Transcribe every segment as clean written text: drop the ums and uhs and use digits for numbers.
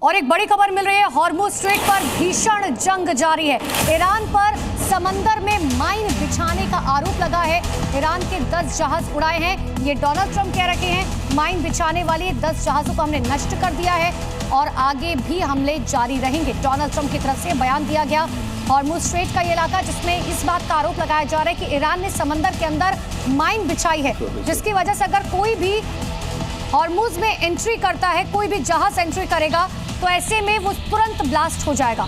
और एक बड़ी खबर मिल रही है, हॉर्मुज स्ट्रेट पर भीषण जंग जारी है। ईरान पर समंदर में माइन बिछाने का आरोप लगा है। ईरान के 10 जहाज उड़ाए हैं। ये डोनाल्ड ट्रंप कह रखे हैं माइन बिछाने वाली 10 जहाजों को हमने नष्ट कर दिया है और आगे भी हमले जारी रहेंगे। डोनाल्ड ट्रंप की तरफ से बयान दिया गया। हॉर्मुज स्ट्रेट का ये इलाका जिसमें इस बात का आरोप लगाया जा रहा है कि ईरान ने समंदर के अंदर माइन बिछाई है, जिसकी वजह से अगर कोई भी हॉर्मुज में एंट्री करता है, कोई भी जहाज एंट्री करेगा तो ऐसे में वो तुरंत ब्लास्ट हो जाएगा।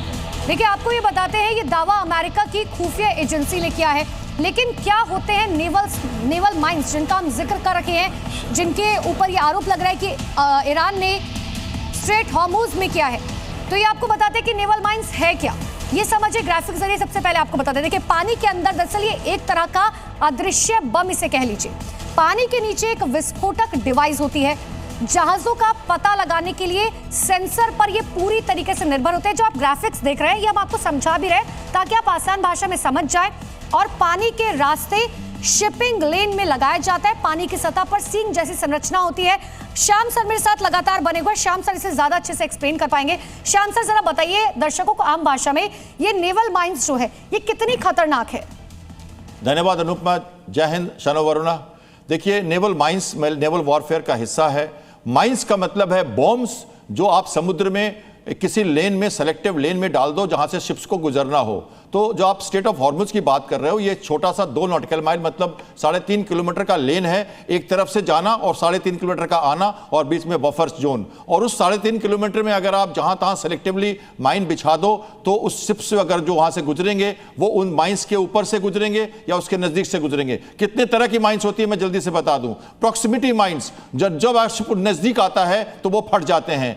देखिए, आपको ये बताते हैं, ये दावा अमेरिका की खुफिया एजेंसी ने किया है। लेकिन क्या होते हैं नेवल माइंस जिनका हम जिक्र कर रखे हैं, जिनके ऊपर ये आरोप लग रहा है कि ईरान ने स्ट्रेट हॉर्मुज में किया है, तो ये आपको बताते हैं कि नेवल माइंस है क्या। ये समझिए ग्राफिक्स जरिए सबसे पहले आपको बताते हैं। देखिए, पानी के अंदर दरअसल ये एक तरह का अदृश्य बम इसे कह लीजिए। पानी के नीचे एक विस्फोटक डिवाइस होती है। जहाजों का पता लगाने के लिए सेंसर पर ये पूरी तरीके से निर्भर होते हैं। जो आप ग्राफिक्स देख रहे हैं ये हम आपको समझा भी रहे हैं ताकि आप आसान भाषा में समझ जाए। और पानी के रास्ते शिपिंग लेन में लगाया जाता है। पानी की सतह पर सींग जैसी संरचना होती है। श्याम सर मेरे साथ लगातार बने हुए। श्याम सर इसे ज्यादा अच्छे से एक्सप्लेन कर पाएंगे। श्याम सर जरा बताइए दर्शकों को आम भाषा में, ये नेवल माइंस जो है ये कितनी खतरनाक है। धन्यवाद अनुपमा। जय हिंद। शनो वरुणा। देखिए, नेवल माइंस नेवल वॉरफेयर का हिस्सा है। माइंस का मतलब है बॉम्ब्स जो आप समुद्र में किसी लेन में, सेलेक्टिव लेन में डाल दो जहां से शिप्स को गुजरना हो। तो जो आप स्टेट ऑफ हॉर्मुज की बात कर रहे हो, ये छोटा सा 2 नॉटिकल माइल मतलब 3.5 किलोमीटर का लेन है। एक तरफ से जाना और 3.5 किलोमीटर का आना और बीच में बफर जोन। और उस 3.5 किलोमीटर में अगर आप जहां तहां सेलेक्टिवली माइन बिछा दो तो उस शिप्स अगर जो वहां से गुजरेंगे वो उन माइंस के ऊपर से गुजरेंगे या उसके नजदीक से गुजरेंगे। कितने तरह की माइंस होती है मैं जल्दी से बता दूं। प्रॉक्सिमिटी माइंस, जब शिप नजदीक आता है तो वो फट जाते हैं।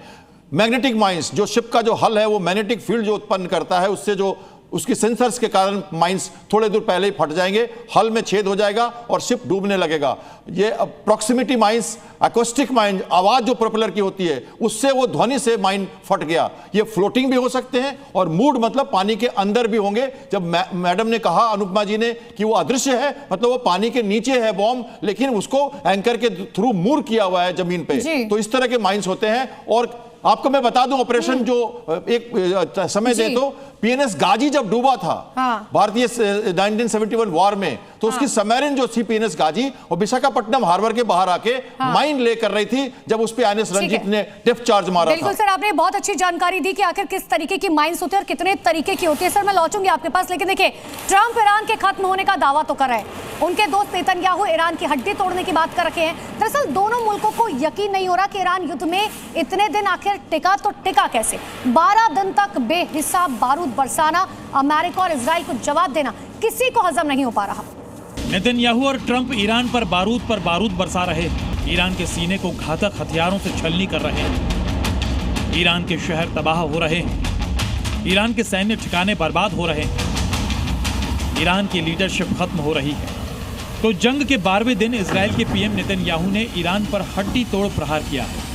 मैग्नेटिक माइंस, जो शिप का जो हल है वो मैग्नेटिक फील्ड जो उत्पन्न करता है, उससे जो उसकी सेंसर्स के कारण माइंस थोड़े दूर पहले ही फट जाएंगे, हल में छेद हो जाएगा और शिप डूबने लगेगा। ये प्रॉक्सिमिटी माइंस, अकोस्टिक माइन, आवाज जो प्रोपेलर की होती है उससे वो ध्वनि से माइन फट गया। ये फ्लोटिंग भी हो सकते हैं और मूड मतलब पानी के अंदर भी होंगे। जब मैडम ने कहा, अनुपमा जी ने, कि वो अदृश्य है, मतलब वो पानी के नीचे है बॉम्ब, लेकिन उसको एंकर के थ्रू मूर किया हुआ है जमीन पे। तो इस तरह के माइंस होते हैं। और आपको मैं बता दूं, ऑपरेशन जो एक समय दे तो पीएनएस गाजी जब डूबा था भारतीय 1971 वॉर में, तो उसकी सबमरीन जो थी पीएनएस गाजी और विशाखापट्टनम हार्बर के बाहर आके माइन ले कर रही थी जब उस पे आईएनएस रंजीत ने डेप्थ चार्ज मारा था। बिल्कुल सर, आपने बहुत अच्छी जानकारी दी कि आखिर किस तरीके की माइंस होती है और कितने तरीके की होती है। सर मैं लौटूंगी आपके पास, लेकिन देखिए, ट्रंप ईरान के खत्म होने का दावा तो कर रहे हैं। उनके दोस्त नेतन्याहू ईरान की हड्डी तोड़ने की बात कर रखे हैं। दरअसल दोनों मुल्कों को यकीन नहीं हो रहा कि ईरान युद्ध में इतने दिन आखिर टिका, तो टिका कैसे। 12 दिन तक बेहिसाब बारूद बरसाना, अमेरिका और इजराइल को जवाब देना किसी को हजम नहीं हो पा रहा। नेतन्याहू और ट्रंप ईरान पर बारूद बरसा रहे हैं। ईरान के सीने को घातक हथियारों से छलनी कर रहे हैं। ईरान के शहर तबाह हो रहे हैं। ईरान के सैन्य ठिकाने बर्बाद हो रहे हैं। ईरान की लीडरशिप खत्म हो रही है। तो जंग के 12वें दिन इजराइल के पीएम नेतन्याहू ने ईरान पर हड्डी तोड़ प्रहार किया है।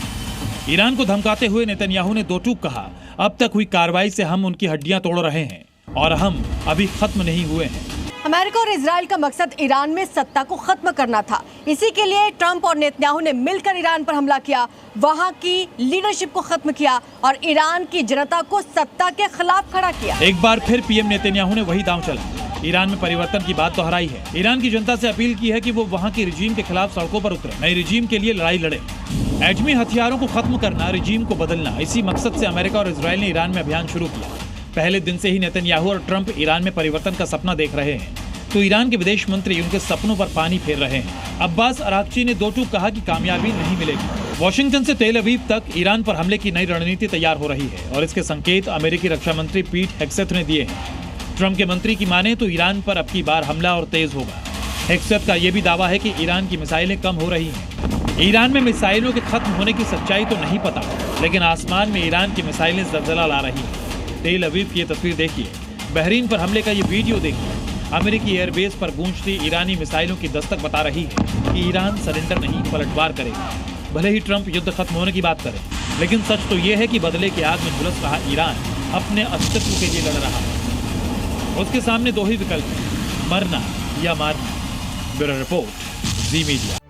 ईरान को धमकाते हुए नेतन्याहू ने दो टूक कहा, अब तक हुई कार्रवाई से हम उनकी हड्डियां तोड़ रहे हैं और हम अभी खत्म नहीं हुए हैं। अमेरिका और इजराइल का मकसद ईरान में सत्ता को खत्म करना था। इसी के लिए ट्रंप और नेतन्याहू ने मिलकर ईरान पर हमला किया, वहां की लीडरशिप को खत्म किया और ईरान की जनता को सत्ता के खिलाफ खड़ा किया। एक बार फिर पीएम नेतन्याहू ने वही दांव चला। ईरान में परिवर्तन की बात दोहराई है। ईरान की जनता से अपील की है कि वो वहाँ की रिजीम के खिलाफ सड़कों पर उतरे, नए रिजीम के लिए लड़ाई लड़े। एटमी हथियारों को खत्म करना, रिजीम को बदलना, इसी मकसद से अमेरिका और इजराइल ने ईरान में अभियान शुरू किया। पहले दिन से ही नेतन्याहू और ट्रंप ईरान में परिवर्तन का सपना देख रहे हैं, तो ईरान के विदेश मंत्री उनके सपनों पर पानी फेर रहे हैं। अब्बास अराक्ची ने दो टूक कहा कि कामयाबी नहीं मिलेगी। वॉशिंगटन से तेल अवीव तक ईरान पर हमले की नई रणनीति तैयार हो रही है और इसके संकेत अमेरिकी रक्षा मंत्री पीट हेग्सेथ ने दिए हैं। ट्रंप के मंत्री की माने तो ईरान पर अब की बार हमला और तेज होगा। हेग्सेथ का यह भी दावा है कि ईरान की मिसाइलें कम हो रही हैं। ईरान में मिसाइलों के खत्म होने की सच्चाई तो नहीं पता, लेकिन आसमान में ईरान की मिसाइलें जलजला ला रही हैं। तेल अवीव की ये तस्वीर देखिए, बहरीन पर हमले का ये वीडियो देखिए। अमेरिकी एयरबेस पर गूंजती ईरानी मिसाइलों की दस्तक बता रही है कि ईरान सरेंडर नहीं, पलटवार करेगा। भले ही ट्रंप युद्ध खत्म होने की बात करे, लेकिन सच तो ये है कि बदले की आग में झुलस रहा ईरान अपने अस्तित्व के लिए लड़ रहा है। उसके सामने दो ही विकल्प हैं, मरना या मारना। ब्यूरो रिपोर्ट, जी मीडिया।